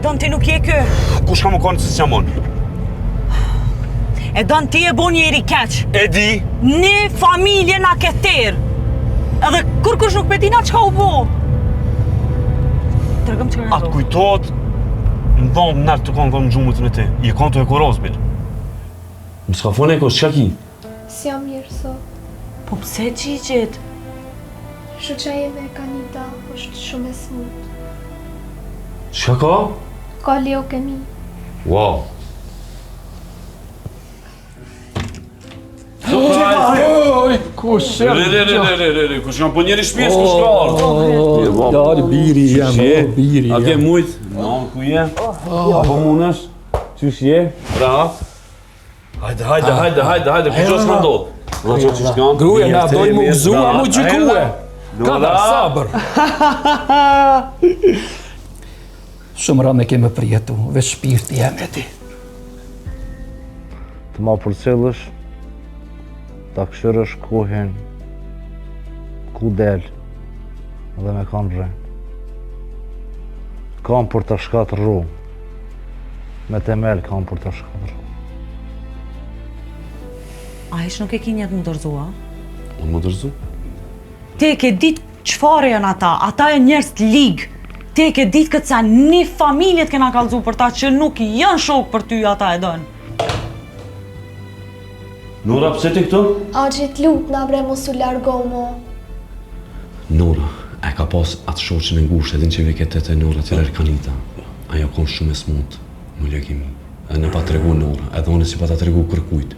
don ti nuk je kë. Kush ka më konë se s'jamon? E don ti e bo njeri keq. E di? Një familje na ke terë. Edhe kur kush nuk betina çka u bo. Tregëm çka na Atë kujtohet në dhomë nërë të konë dhëmë gjumët në ti. I konë të e korozbil. Më s'ka fone e ko, s'ka ki? Si jam mirë sot. Po pse Gjigjet? Shoqja jeme Kanita është shumë e smut. Çka ka? Ka leukemi. Wow. Oj, kush jam? Re, kush jam po njeri shpies, kush ka ardhë? Dali, biri jam, biri jam. A ke mujt? Non, ku je? Apo munësh? Qysh je? Rahat? Hajde, ku qo s'ka ndodhë? Gruja na doj mu gëzua, mu gjykue. Ka da sabër. Shumë rame keme përjetu, veç shpirti jam e ti. Të ma përcellësh, ta këshërësh kohen, ku del, dhe me kanë rren. Kam për të shkatë rrumë, me temel kam për të shkatë rrumë. A ish nuk e ki njët më dërzua? Unë më dërzu? Ti e ke dit qëfare janë ata e njerës të ligë. Ti e ke dit këtë sa një familjet kena kalzu për ta që nuk janë shok për ty ata e dënë. Nora, pse ti këtu? Agjit lut na bre mos u largo mo. Nora, e ka pas atë shoqën e ngushtë, edhe në që veket e Nora të Kanita. Ajo konë shumë e smutë, më lëkimi. Edhe ne pa të regu Nora, edhe one si pa ta të regu kërkujt.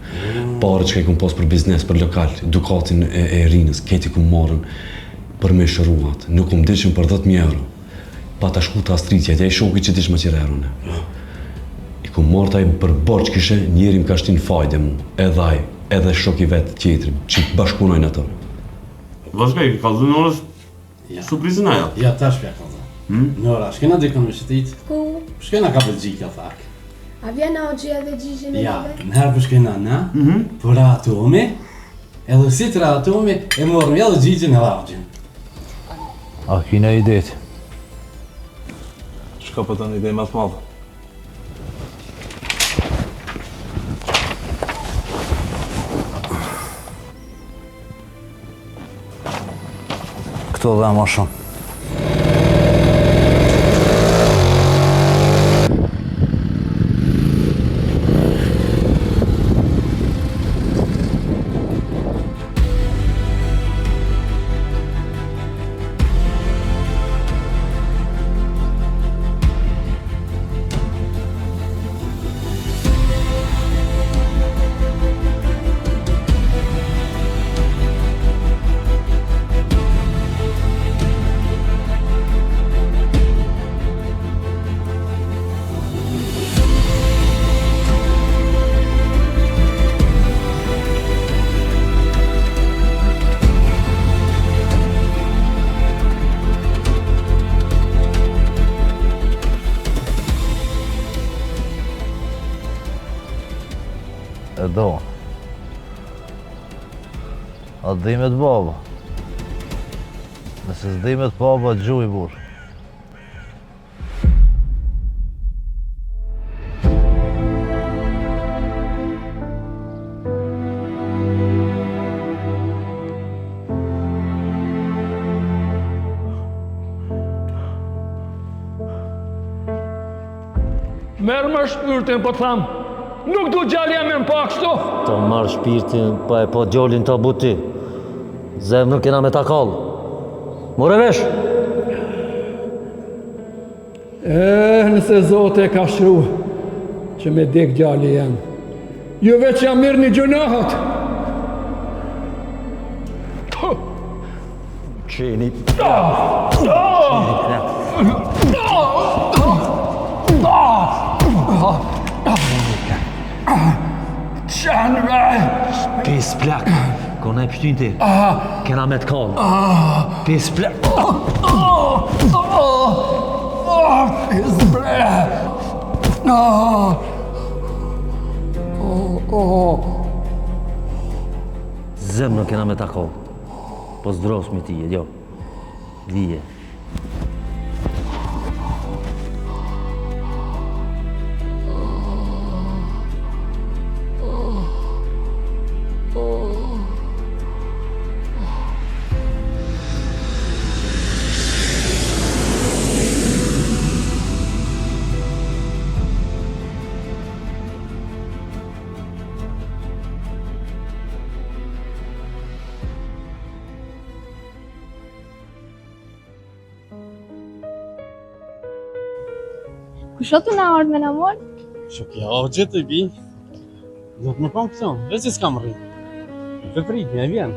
Pare që ka i kom pas për biznes, për lokal, dukatin e rinës, keti kom marrën për me shëruat. Nuk kom dishëm për 10.000 euro. Pa ta shku të astritja, edhe e shoki që dish më qire erone. I kom marrë taj për borç kishe, njeri më ka shtin fajde mu, edhe shoki vetë tjetrim, që bashkunojnë ato. Vazhkaj, ka kaldu Norës surprizën aja? Ja, tash pja kaldu. Nora, shkena dikon me shëtit? Ku? Shkena ka Belgjika, thak. A vjen Agji edhe Gjigji me Ja, neve? nëherë për shkena na, për ratomi, edhe si të ratomi, e morëm edhe Gjigjin edhe Agjin. A kine ideti? Shka për të një ide më të madhe? Këto dhe ma shumë. E do. A dhimet baba. Nëse s'dhimet baba, gjuj burë. Merë më shpirtin, po të thamë. Nuk du gjallja me më pak shto. Ta marrë shpirtin, pa e po gjallin ta buti. Zemrën kena me ta kallë. More vesh! Nëse Zote e ka shru që me dek gjalli jam. Ju veç jam mirë një gjunahat. Qeni. Qanë Pis plak. Kona e pështin ti. Kena me t'kallë. Pis plak. Pis plak. Zemrën kena me ta kallë. Po zdros me ti, jo. Vije. Kusho të na ardhë me na morë? Shokja, o gjithë të bi. Do të më kam këto, veç si s'kam rritë. Të prit, me vjen.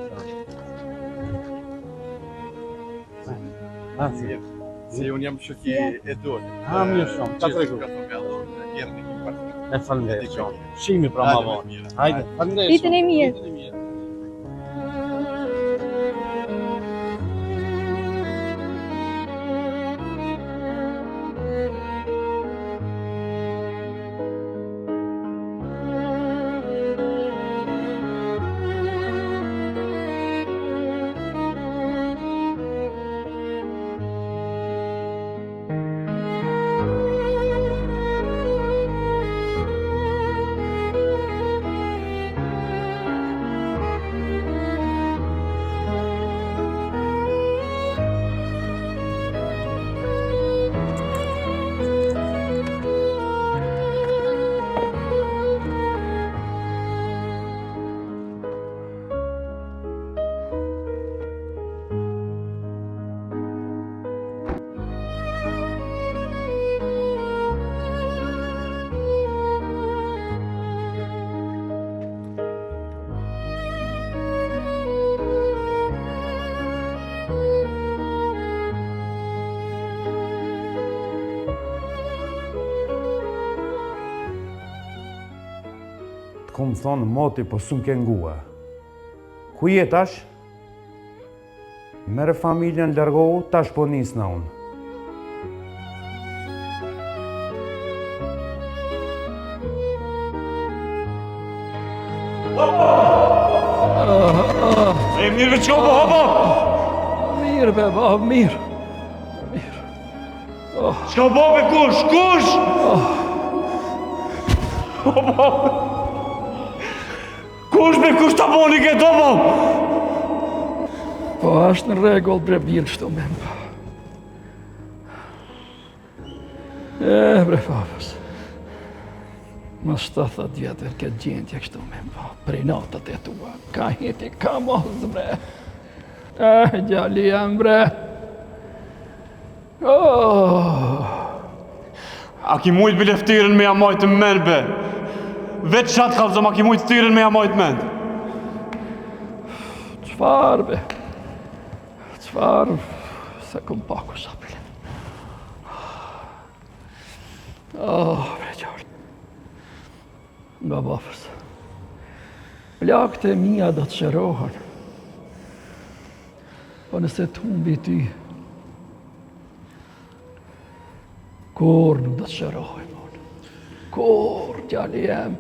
Si unë jam shoki e duhet. Mirë shumë, ka të regu. E falenderoj shumë. Shimi pra ma vonë. Hajde, falenderoj. Ditën e mirë. Kom thonë moti po s'm ke ngua. Ku je tash? Mere familjen largohu, tash po nisna unë. E mirë veç qopo, hopo! Mirë be, bab, mirë. Shka bobe kush, kush? Kush me kush të boni këto, po? Po, është në regull bre bilë shto me më. Bre papës. Më 70 vjetër këtë gjendje kështu me më. Prej natët e tua, ka hiti, ka mos bre. Gjalli jam bre. A ki mujt bile ftyrën me jamajt të men, be? Vetë qatë kalzom, a ki mujt ftyrën me jamajt men? Qfar, be? Qfar? Se këm paku sa bile. Bre gjallë. Nga bafës. Plakët e mija do të shërohen. Po nëse të humbi ty, kur nuk do të shërohen, kur gjalli jem.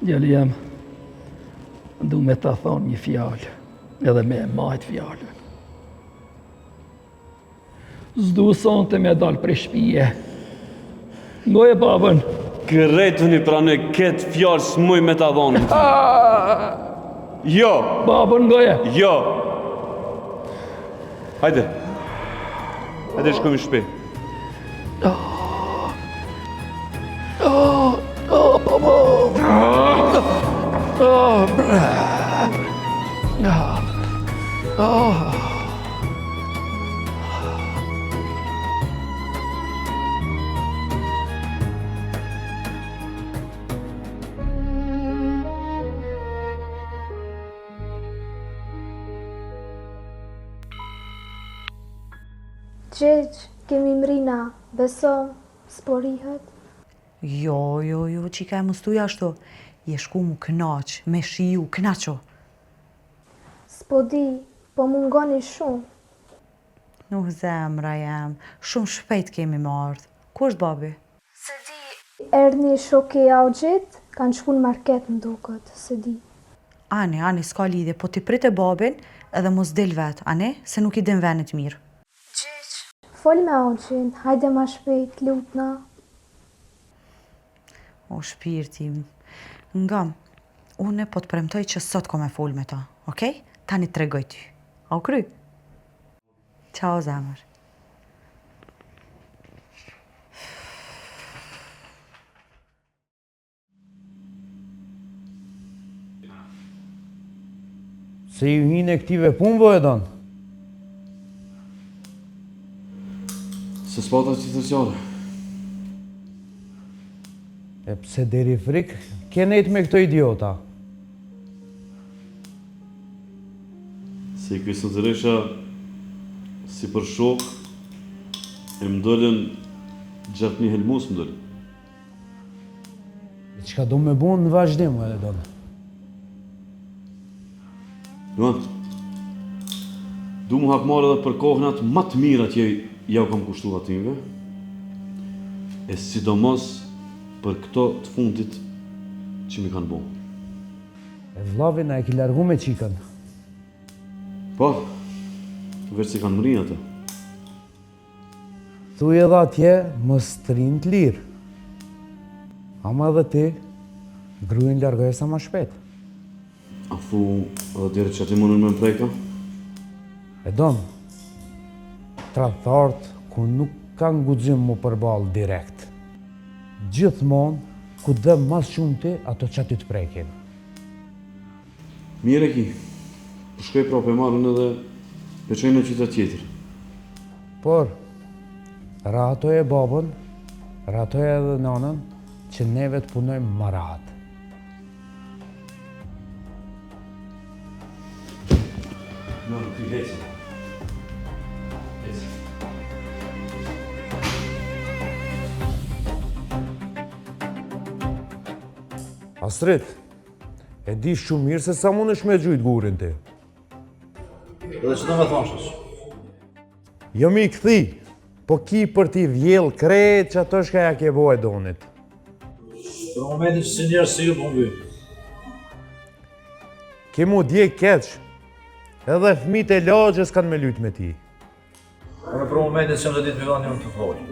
Gjalli jem, ndu me ta thonë një fjallë, edhe me majtë fjallën. Zdu sonte me dalë prej shpije. Ngoje babën. Kërretuni pra në ketë fjallë s'muj me ta dhonë. Jo. Babën ngoje. Jo. Hajde. Hajde shkojmë në shtëpi. Gjeq, kemi mrina, beso, s'porihet. Jo, qika e mustuja ashtu. Je shku mu knaq, me shiju, knaqo. S'po di, po mungoni shumë. Nuk zemra jam, shumë shpejt kemi më ardhë. Ku është babi? Se di. Erni shoke au gjithë, kanë shku në market në dukët, se di. Ani, s'ka lidhje, po ti prit e babin edhe mos del vetë, ane? Se nuk I din venit mirë. Fol me Auxhin, hajde ma shpejt, lutna. O shpirti, ngam, une po të premtoj që sot ko me fol me ta, okej? Tani të regoj ty. Au kry? Ciao, zemër. Se ju hinë e këtive punë, bo e donë. Se s'pata që të qare. E pse deri frikë, kenet me këto idiota. Se i konsideresha si për shok, e më dollën gjatë një helmus më dollën. E qka do me bunë në vazhdim, bo e donë. Luan, du mu hakmarë edhe për kohnat më të mira që ja u kam kushtu atinve, e sidomos për këto të fundit që mi kanë bo. E vlavin a e ki largu me qikën. Po, veç si kanë mëri atë. Thuj edhe atje më strin të lirë. Ama edhe ti, gruin largoje sa ma shpet. A thu edhe dhere që ati mënën me më prejka? E donë, tradhtartë ku nuk kanë guxim mu përbalë direkt. Gjithmonë, ku dhe mas shumë ti, ato që aty të prekin. Mire ki, përshkoj prapë e marrën edhe e qojnë në qytet tjetër. Por, rahatoj e babën, rahatoj edhe nanën, që neve të punojmë më rahat. Në, nuk i hecë. Astrid, e di shumë mirë se sa mund është me gjujt gurin ti. Dhe që do me thonë shës? Jo mi këthi, po ki për ti vjell krejt që ato shka ja ke bo e donit. Për momentin që si njerë si ju për mbyjnë. Ki mu dje keq, edhe fmit e lagjës kanë me lyt me ti. Për momentin që në ditë mi vanë një të folë.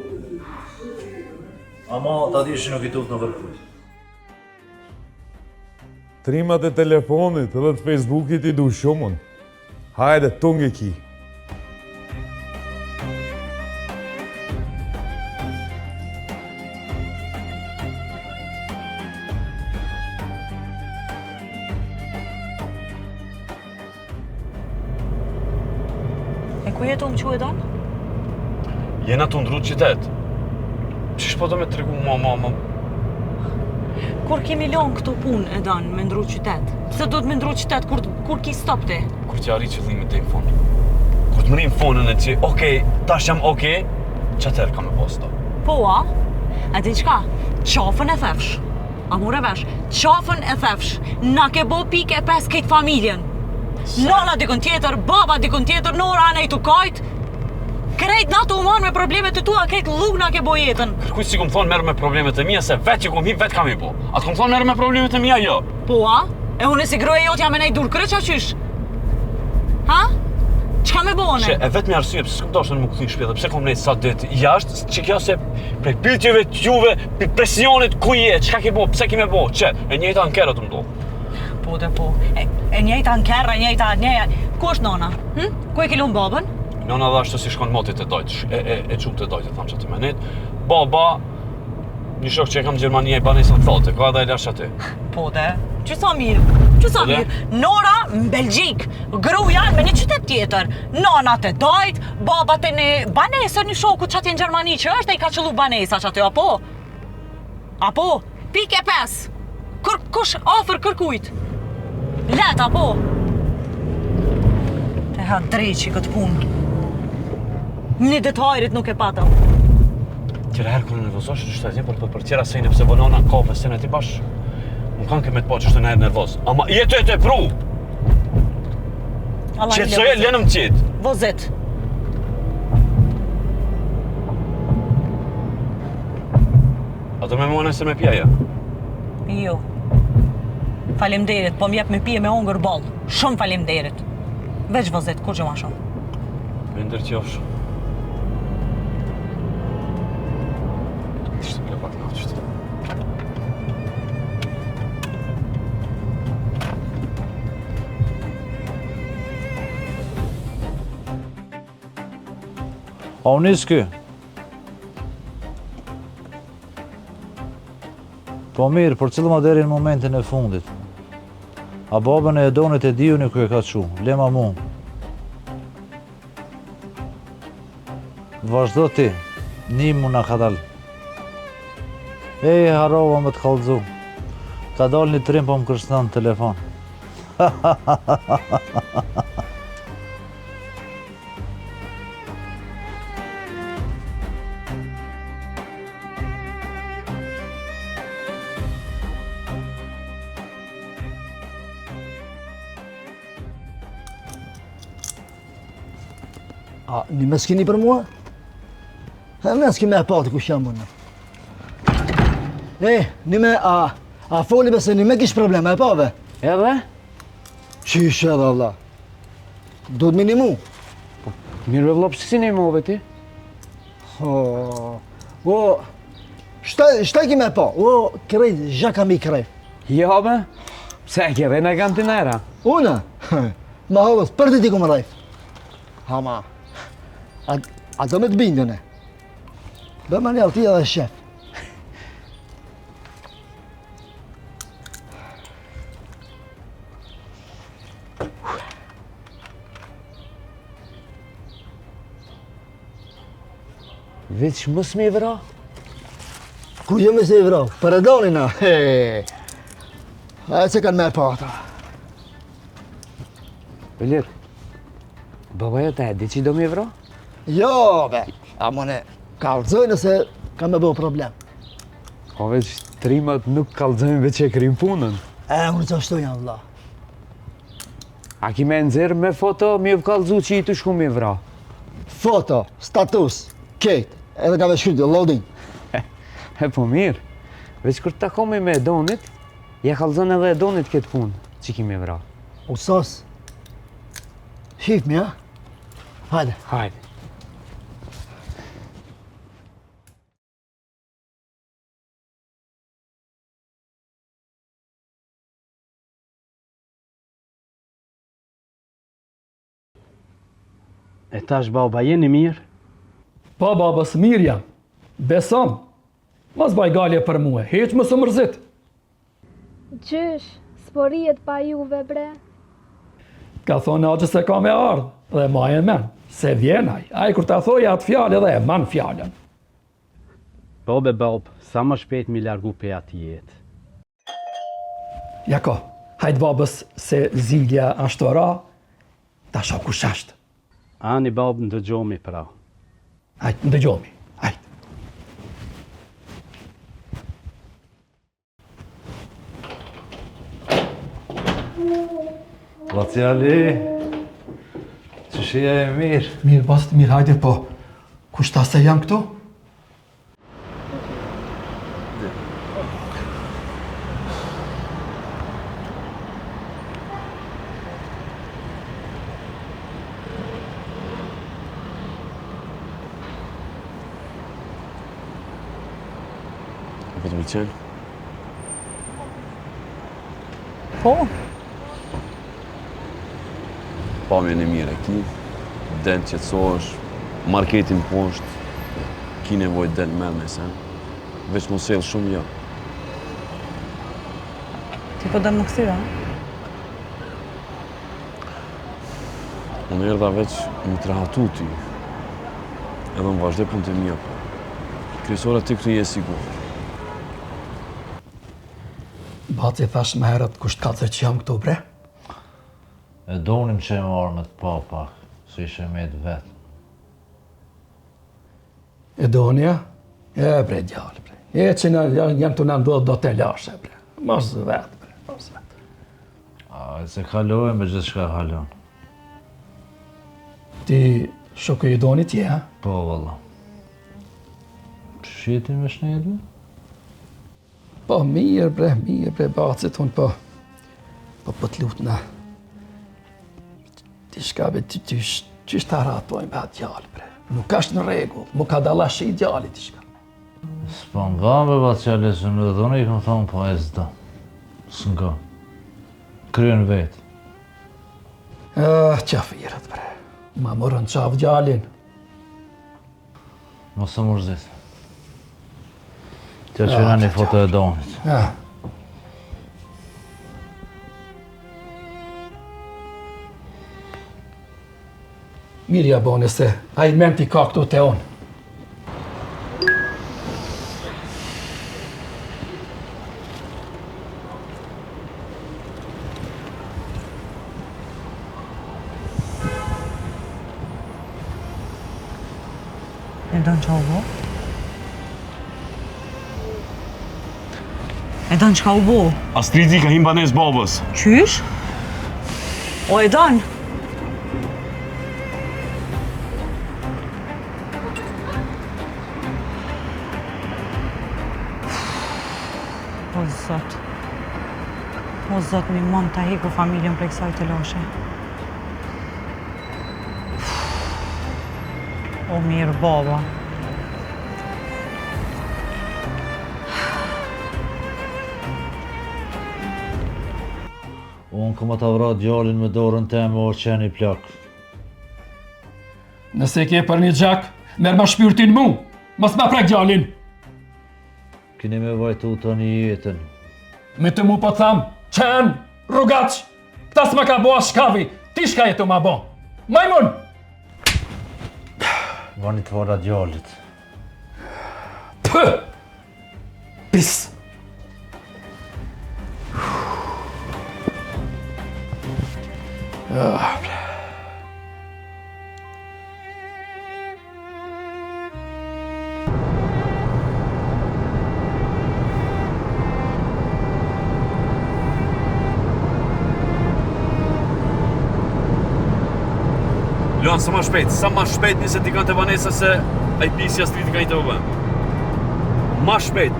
Ama ta di që nuk i tuf në vërkujt. Trimat e telefonit edhe të Facebookit i du shumën. Hajde, tunge ki. E ku jetu më që e donë? Jena të ndru qytet. Qish po do me të regu ma? Kur kemi lonë këto punë e donë me ndru qytet? Se do të me ndru qytet kur ki stop ti? Kur t'ja arri qëllimit të fon. Kur të mërim fonën e që, okej, tash jam okej, qëtër ka me posto. Po, a? E di qka? Qafën e thefsh. A mure vesh? Qafën e thefsh. Na ke bo pike e pes këtë familjen. Nona dikën tjetër, baba dikën tjetër, nora anë e tu kajt. Krejt na të umanë me problemet të tua, krejt lugna ke bo jetën. Kërkuj si kom thonë merë me problemet e mija, se vetë që kom hip, vetë kam i bo. Atë kom thonë merë me problemet e mija, jo. Po, a? E unë si groje jot jam e nej dur kryq a qysh? Ha? Qka me bone? Që e vetë me arsye, pëse s'kom dashtë në më këthin shpjetë, pëse kom nejtë sa ditë jashtë, që kjo se prej piltjeve t'juve, për presionit ku je, qka ke bo, pëse ki me bo, që e njëjta ankerë të mdo. Po dhe po, e njëjta ankerë, e njëjta ku është nona? Ku e ke lunë babën? Nona dhe ashtu si shkon motit e dojtësh, e qumë të dojtë, thamë që të menit. Baba, një shok që e kam në Gjermani e banesën thote, ka edhe e lash aty. Po dhe, që sa mirë, Nora në Belgjik, gruja me një qytet tjetër, nona të dojtë, baba të në banesën një shoku që aty në Gjermani që është e i ka qëllu banesa që aty, apo? Apo? Pike 5, kush ofër kërkujt? Let, apo? E ha dreqi këtë punë. Një detajrit nuk e patëm. Tjera herë kërë nervozosh në shtetin, për tjera sejnë pëse vonona kafe se në ti bash, më kanë kemet po që është në herë nervoz. Ama jetu e të pru! Qetësoje, lenëm qitë. Vozit. A do me muane se me pjaja? Jo. Falemderit, po m'jep me pije me ongër ball. Shumë falemderit. Veç vozit, kur që ma shumë. Me ndër qofsh. Ishte bile pak në qështë. A unë nisë ky? Po mirë, për cilë më deri në momentin e fundit. A babën e Edonit e diuni ku e ka çu, lema mu. Vazhdo ti, nimu na ka dal. Ej, harova me të kallëzu. Ka dal një trim po më kërcënon në telefon. A, një me s'kini për mua? E me s'ki me e pati ku jam unë. Një me, a foli be se një me kish probleme, e pave? Edhe? Qish edhe, Allah? Do të minimu? Mirë vëllop, si një move ti? Shtaj ki me pa, krej, zhaka mi krej. Jo be, pse e kjeve në kam të nëra? Una? Ma hovës, për të ti ku më rajf. Hama, a do me të bindën e? Be ma një altia dhe shef. Veç mos me vra? Ku jo me se i vra? Për e donina, a e që kanë me pata. Belir, babaja ta e di që do me vra? Jo, be, a mone, kalzoj nëse ka me bo problem. O veç trimat nuk kalzojnë veç e krim punën. Unë që ashtu janë, vla. A ki me nëzirë me foto, mi e kalzu që i të shku me vra? Foto, status, kejt, edhe ka me shkrytë, loading. E po mirë, veç kër të takomi me Edonit, ja kalzon edhe Edonit këtë punë që ki me vra. U sos, shifmi, ha? Hajde. Hajde. E tash baba, jeni mirë? Po, babës, mirë jam. Besom. Mas baj galje për mua, heq më së mërzit. Gjysh, s'porijet pa juve, bre. Ka thonë aqë se ka me ardhë, dhe ma e men, se vjenaj. Aj kur ta thoi atë fjallë dhe e man fjallën. Bobe, sa më shpejt mi largu pe ati jetë. Jako, hajtë babës se zilja ashtë ora, ta shok kush ashtë. Ani babë ndëgjomi pra. Hajtë, ndëgjomi, hajtë. Laciali, që shia e mirë. Mirë, bastë, mirë, hajde, po, kush ta se janë këtu? Po të pëlqen? Po, Pamjen e mirë e ki, den qetësohesh, marketin poshtë, ki nevojë del me sen, veç mos sjell shumë jo. ti po dëmë më këthyra? Unë erdha veç më të rahatu ty, edhe më vazhdoj punë të mia. Kryesore ti këtu je sigur. Baci thash më herët kusht ka që jam këtu, bre? E donim që e marrë me të pa pak, se ishe me të vetë. E donja? E, bre, djallë, bre. E që jam të në ndodhë do të lashe, bre. Mos vetë, bre, mos vetë. A, se kalojnë me gjithë shka halon. Ti shoku i doni tje, ha? Po, valla. Shqetin me shnedve? Po, mirë, bre, bacit unë, po të lutë na. Ti shka, be, ty qështë ta ratojnë be atë djallë, bre. Nuk ashtë në regullë, mu ka dalash i djallit, ti shka. S'pa nga me Baciali, se në dhone i këmë thonë, po e zda. S'nga. Kryen vetë. Qafirët, bre. Ma morën qaf djallin. Mos të mërzit. Tja qëra një foto e donit. Mirja bone se a i menti ka këtu te onë. E don qa u bo? E don qka u bo? Astridi ka him banes babës. Qysh? O e don? O zot. O zot, mi mund ta heku familjen prej kësaj të lashe. O mirë baba. Unë këma të vra djallin me dorën teme o qeni plak. Nëse ke për një gjak, merë ma shpyrtin mu, mos ma prek djallin. Kini me vajtu të një jetën. Me të mu po tham, qenë, rrugaq, këta s'ma ka boa shkavi, ti shka jetu ma bo. Majmun! Vani të vara djallit. Pë! Pis! Luan, sa ma shpejt nëse ti kanë të Vanesa se a i pisi Astridi ka një të vëbën. Ma shpejt.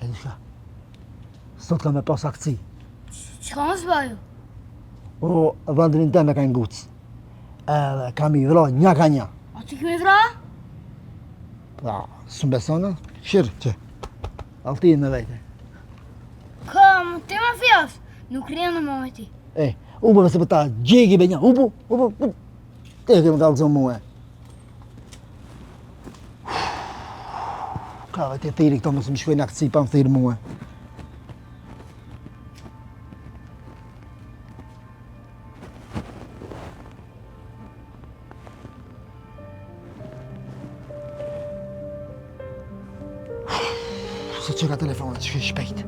Elisha, sot ka me pas akci. Qka më zbaju? O, vendrin teme ka nguc. Edhe kam i vra një ka një. A ti kemi vra? Pa, së besonë, shirë që. Altin me vejte. Kam, ti ma fjas, nuk rrinë në me ti. Ubu nëse për ta gjegi be një, ubu. Te kemë kalëzën muhe. Ka dhe të thiri këto mësë më shkojnë akci pa më thirë muhe. Se që ka telefonat, që shpejt.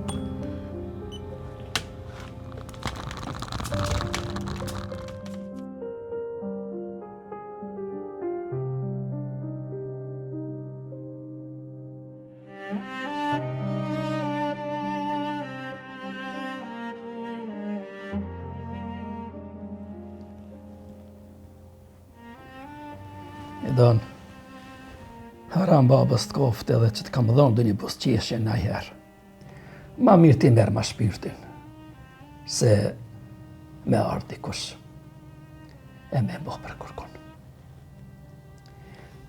E donë, haram babës të kofte edhe që të kam dhonë dhe një busqeshe në herë. Ma mirë ti merë ma shpirtin, se me ardhë dikush, e me mbohë për kërkon.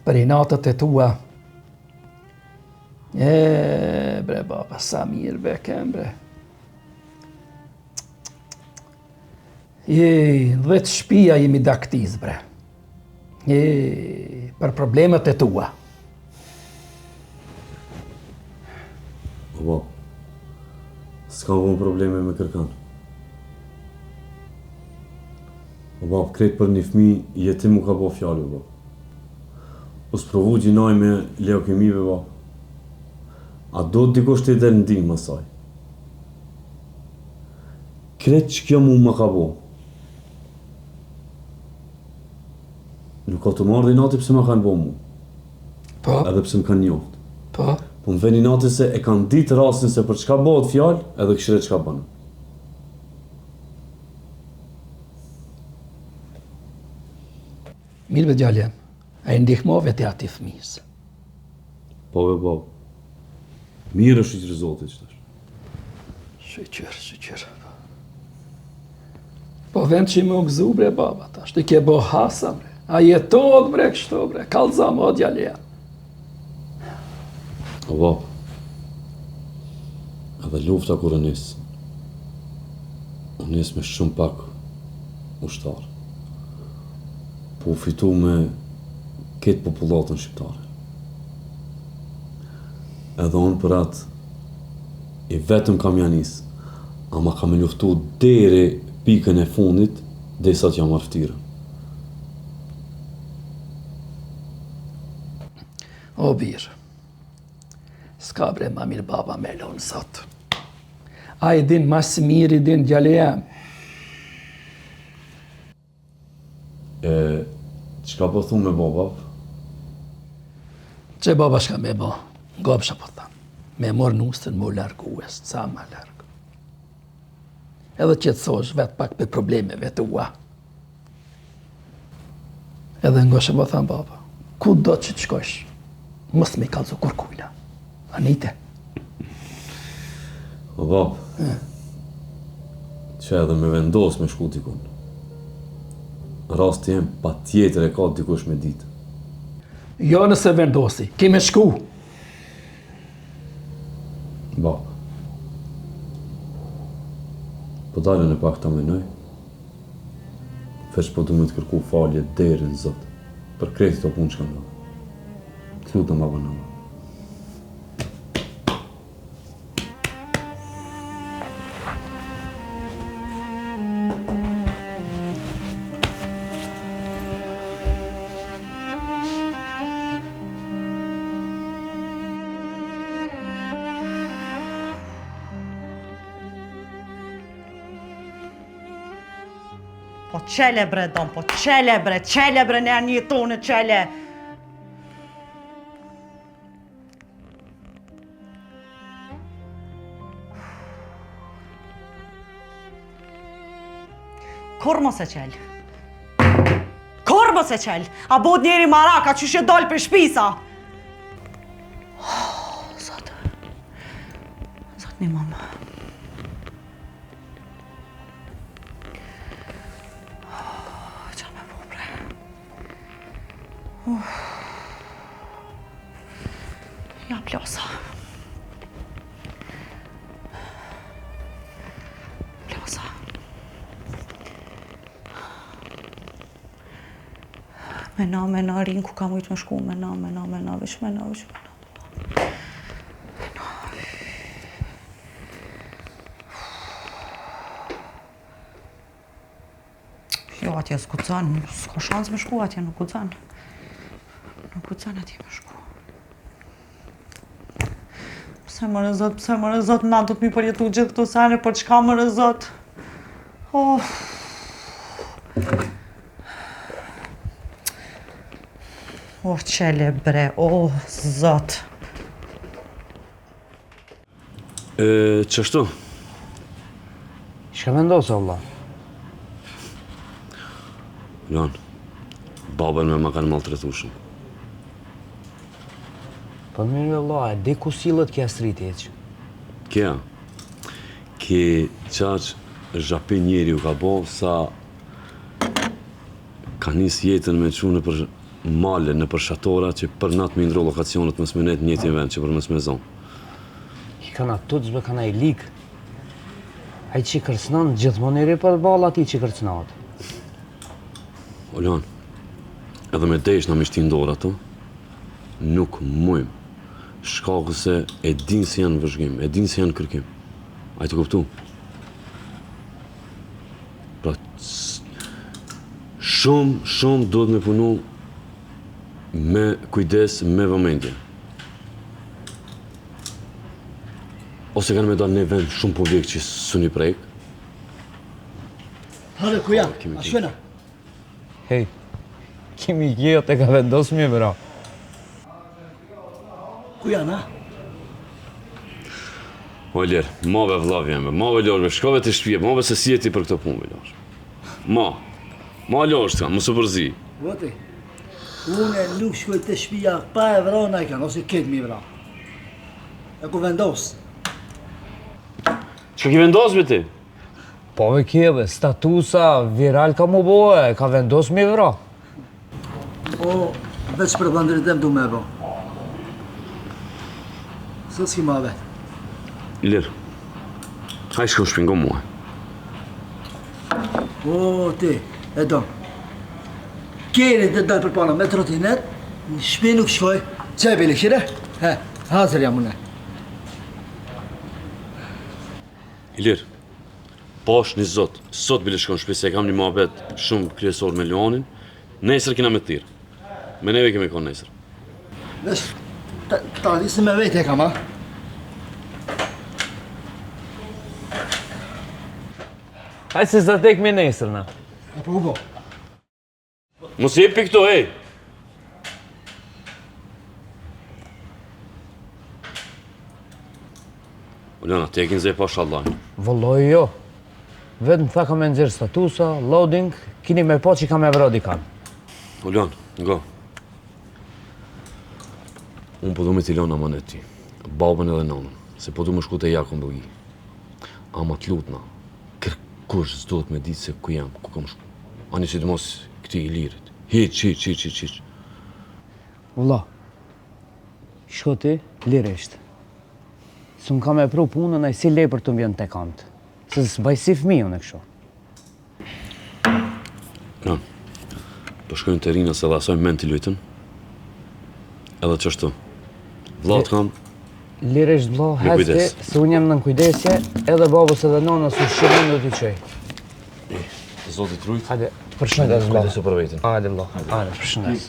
Për i natët e tua, bre baba, sa mirë be kem bre. Dhe të shpia jemi daktiz bre. Për problemet e tua. Baba, s'ka vënë probleme me kërkan. Baba, krejt për një fmi, jetim mu ka bo fjallë, baba. U s'provu gjinaj me leukemive, baba. A do të dikush të i dhe në dimë asaj. Krejt që kjo mu më ka bo. Nuk ka të marrë dhe i nati pëse më kanë bo mu. Po? Edhe pëse më kanë njoftë. Po? Po më veni nati se e kanë ditë rastin se për çka bëhet fjallë, edhe këshire çka bënë. Mirë be djaljem, a i ndihmove të ati fëmis. Po be bab, mirë është shqyqyrë zotit që tash. Shqyqyrë. Po vend që i më gëzu bre baba tash, të ke bo hasa bre. A jetod bre kështu bre, kalza më o djaljem. O bab, edhe lufta kur e nisë. U nisë me shumë pak ushtarë. Po u fitu me këtë popullatën shqiptare. Edhe unë për atë i vetëm kam janis, ama kam e luftu deri pikën e fundit, dhe sa t'jam arftira. O birë, s'ka bre ma mirë baba me lonë sot. A i din mas mirë i din djale jam. Qka po thumë me baba? Që baba shka me bo, gobsha po tha. Me mor nusën, mu largues, ca ma larg. Edhe që të thosh vetë pak për problemeve të ua. Edhe ngoshe më thamë baba, ku do që të shkosh, mos me i kalzu kur kujna. Anite. O babë, që edhe me vendos me shku dikun. Rasti jem pa tjetër e ka dikush me ditë. Jo nëse vendosi, kime shku. Babë, po dalën e pak ta menoj, veç po du me të kërku falje deri në Zot, për kreti të punë që kam bërë. Të lutëm baba në baba. Po qele bre Don, po qele bre në një tonë qele. Kur mos e qel? Kur mos e qel? A bod njeri maraka që shë dollë për shpisa? Zot një mama. Ja plosa. Plosa. Mena, rinë ku kam ujtë me shku, mena, vish mena. Jo, atje s'kucan, s'ka shans me shku atje, nuk kucan. Nuk kucan atje me shku. Pse më rëzot, na do t'mi përjetu gjithë këto sene, për çka më rëzot? Qele bre, zot. Qështu? Shka vendosë, Allah? Lan, babën me ma kanë maltretushëm. Po mirë Allah, e di ku silët kja striti eqë? Kja, ki qaq zhapi njeri u ka bo, sa ka njës jetën me qunë për male në për shatora që për natë me indro lokacionet mësë menet njëtin vend që për mësë me zonë. I kana tutë zbe kana i likë. A i që kërcënan gjithmoneri për bala ati që kërcënat. Olan, edhe me desh në mishtin dorë ato, nuk mujmë. Shkaku se e din se janë vëzhgim, e din se janë kërkim. A i të kuptu? Pra, shumë duhet me punu me kujdes, me vëmendje. Ose kanë me dalë në vend shumë publik që su një prejk. Hale, ku janë? A shvena? Hej, kimi kjo të ka vendosë mi, bro. Ku janë, ha? O, Ler, mave vllav jembe, mave lorve, shkove të shpje, mave se si jeti për këto punë, Lor. Ma lorë s'ka, më së përzi. Voti, une nuk shkoj të shpia pa e vrona i kanë, ose ketë mi vra. E ku vendosë? Që ki vendosë, be ti? Po me kjeve, statusa viral ka mu bohe, ka vendosë mi vra. O, veç për vëndërit e du me bo. Së s'ki ma vetë. Ler, haj shko shpingo mua. O, ti, e do. Kjeri të dalë për pana me trotinet, në shpi nuk shkoj, qe bili, kire? He, hazër jam une. Ilir, pash një zot, sot bile shkon shpi se kam një muhabet shumë kryesor me Luanin, nesër kina me të tirë. Me neve kemi kon nesër. Vesh, ta lisi me vete kam, ha? Hajde se sa tek me nesër, na. E po po. Mos jepi këto, ej! Uljana, tekin zë e pash Allah. Vëlloj jo. Vetëm tha kam e nxjerr statusa, loading, kini me po që kam e vrodi kam. Uljan, nga. Unë po du me t'i lona amanet ti, babën edhe nanën, se po du me shku te Jakon Bëlgi. Ama t'lutna, kërkush s'dot me ditë se ku jam, ku kam shku. Ani që t'mos këti i lirit. Hiq. Vëlla, shko ti, lirisht. Së më kam e pru punën e si lepër të mbjën të kantë. Se s'baj si fmi unë e kësho. Nan, po shkojnë të rina se dhe asoj men t'i lujtën. Edhe qështu. Vllaut kam. Lirisht vlla, hajde se unë jam në kujdesje, edhe babës edhe nonës u shqirin do t'i qoj. Zoti trujt. Hajde, përshëndes vlla. Kujdesu për vetin. Hajde vlla, hajde, përshëndes.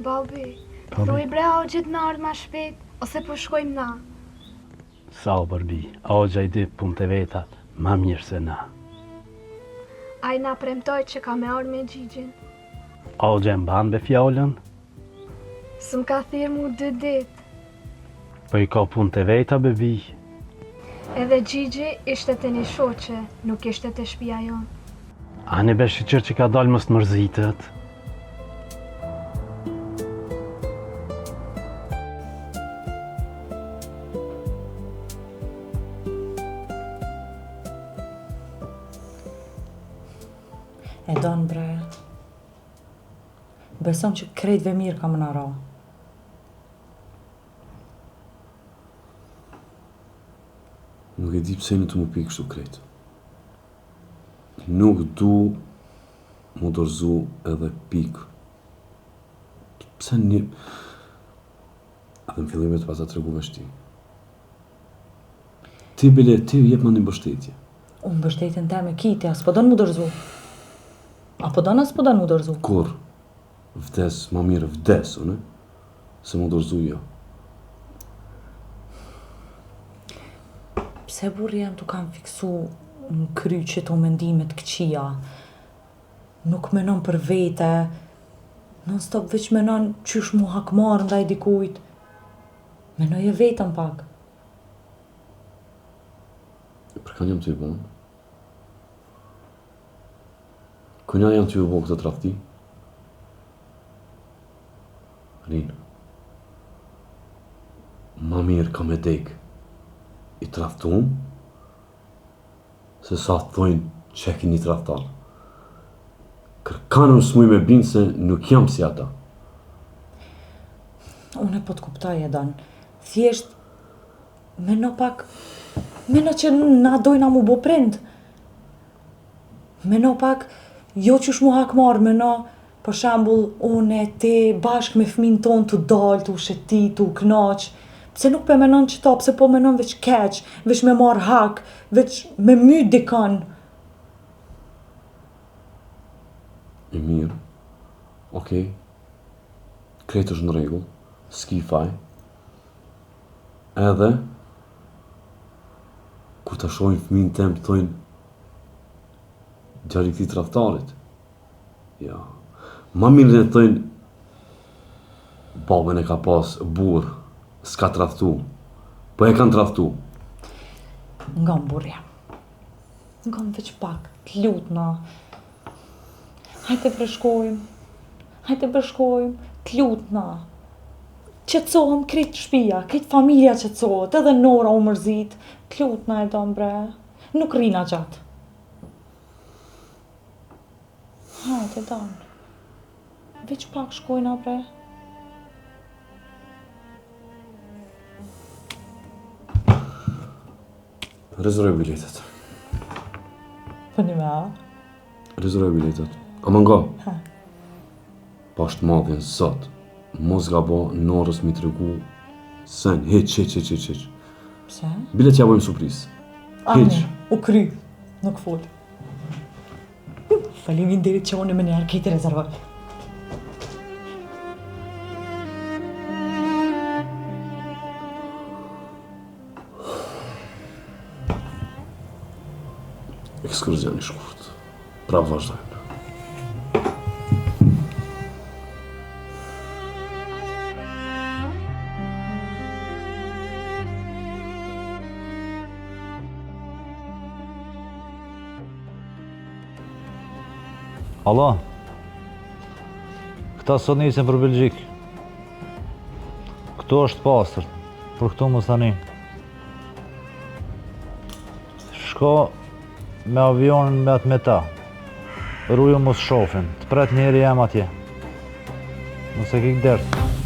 Babi, pruj bre Hoxhit me ardh ma shpejt, ose po shkojmë na. Sa o bërbi, Hoxha i di punë të vetat, ma mirë se na. Ai na premtoj që ka me ardh me Gjigjin. Hoxha e mban be fjallën, S'm ka thirr mu 2 ditë. po i ka punë të veta bebi. Edhe Gjigji ishte te një shoqe, nuk ishte te shtëpia jon. Ani besh i qërë që ka dalë mës të mërzitët. E donë bre. Besom që krejtve mirë kam në ra. Nuk e di pse në të më pikë kështu krejt. Nuk du më dorëzu edhe pikë. Pse një... Edhe në fillimet pas ta tregu vesh ti. Ti bile, ti jep më një mbështetje. Unë mbështetjen te me kiti, as po donë më dorëzu. A po donë as po donë më dorëzu? Kur? Vdes, ma mirë vdes, une? Se më dorëzu jo. Pse burri jam t'u kam fiksu në kry që t'u mendimet këqia. Nuk menon për vete, non stop veç menon qysh mu hakmarë ndaj dikujt. Menoj e vetën pak. Për kanë jam të i bonë? Kënja jam të i bo këtë trafti? Rinë. Ma mirë ka me dek i traftum, se sa thojnë që e ki një traftar. Kërkanë më smuj me binë se nuk jam si ata. Unë e po t'kuptoj e donë. Thjesht, meno pak, meno që na dojna mu bo prind. Meno pak, jo qysh mu hakmar, meno, për shambull, unë e ti bashk me fëmin ton t'u dal, t'u shetit, t'u knaq. Pse nuk pe menon qëta, pse po menon veç keq, veç me marr hak, veç me myt dikan. E mirë, okej, krejt është në rregull, s'ki faj, edhe, kur ta shohin fëmin tem të thojnë, gjari këti traftarit, ja, ma mirë dhe të thojnë, babën e ka pas burë, s'ka traftu, po e kanë traftu. Nga më burja. Nga më veç pak, t'lutna. Hajte përshkojmë, t'lutna. Qetësohem krejt shtëpia, krejt familja qetësohet, edhe Nora u mërzit. T'lutna e dom bre, nuk rina gjatë. Hajte dom. Veç pak shkojna bre. Rezervoj biletet. Po një me a? Rezervoj biletet. Ama nga? Ha. Pasht madhin, sot. Mos gabo, Norës mi tregu. Sen, heq. Pse? Bilet ja bojmë surprizë. Heq. U kry, nuk fol. Faleminderit që unë më njerë kejtë rezervoj. Ekskurzion i shkurt. Pra vazhdojmë. Alo, këta sot nisin për Belgjik. Këto është pastër, për këto mos tani. Shko me avionin me atë me ta. Rruju mos shofin, të pret njeri jam atje. Nëse kik dertë.